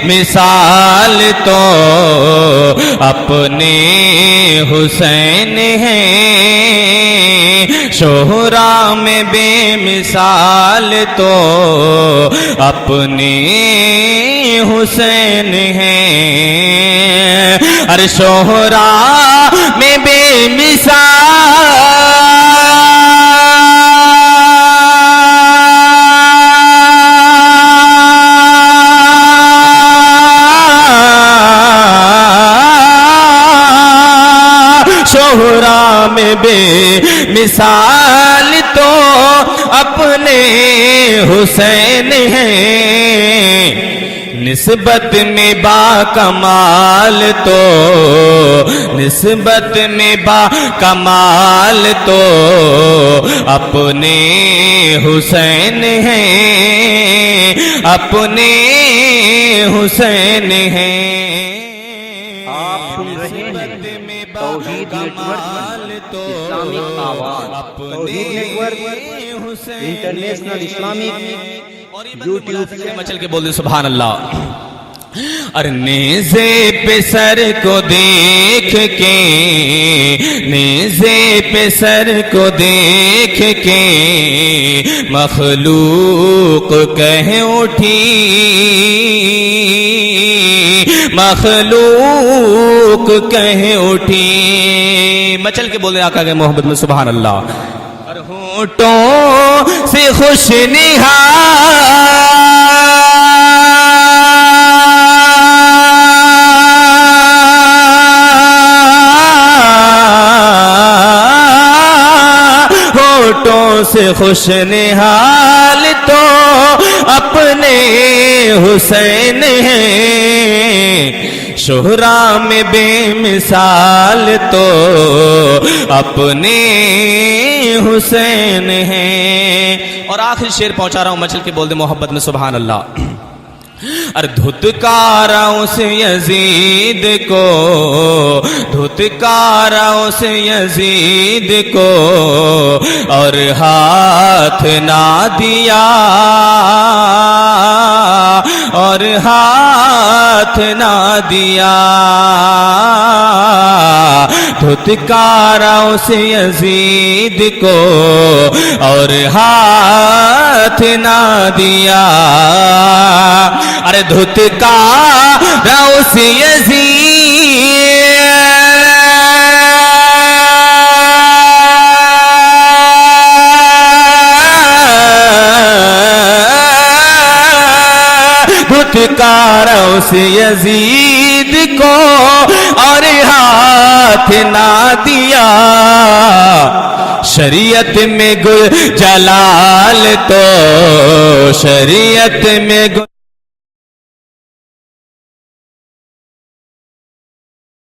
مثال تو اپنے حسین ہیں، شہرا میں بے مثال تو اپنے حسین ہیں، اور شہرا میں بے شہرا میں بے مثال تو اپنے حسین ہیں، نسبت میں با کمال تو نسبت میں با کمال تو اپنے حسین ہیں، اپنے حسین ہیں۔ آپ سن رہے ہیں توحید نیٹ ورک اسلامک آواز، Tauheed network international Islamic YouTube سے مچل کے بول دیں سبحان اللہ۔ اور نیزے پہ سر کو دیکھ کے، نیزے پہ سر کو دیکھ کے مخلوق کہہ اٹھی، مخلوق کہہ اٹھی، مچل کے بولے آقا کے محبت میں سبحان اللہ۔ اور ہونٹوں سے خوش ہونٹوں سے خوش نہال تو اپنے حسین ہیں، شہرا میں بے مثال تو اپنے حسین ہیں۔ اور آخری شعر پہنچا رہا ہوں، مچل کے بول دے محبت میں سبحان اللہ۔ اور دھتکارا اس یزید کو، دھتکارا اس یزید کو اور ہاتھ نہ دیا، اور ہاتھ نہ دیا، دھتکارا اس یزید کو اور ہاتھ نہ دیا، ارے دھتکارا اس دھتکارا اس یزید کو اور ہاتھ نہ دیا، شریعت میں گل جلال تو شریعت میں گل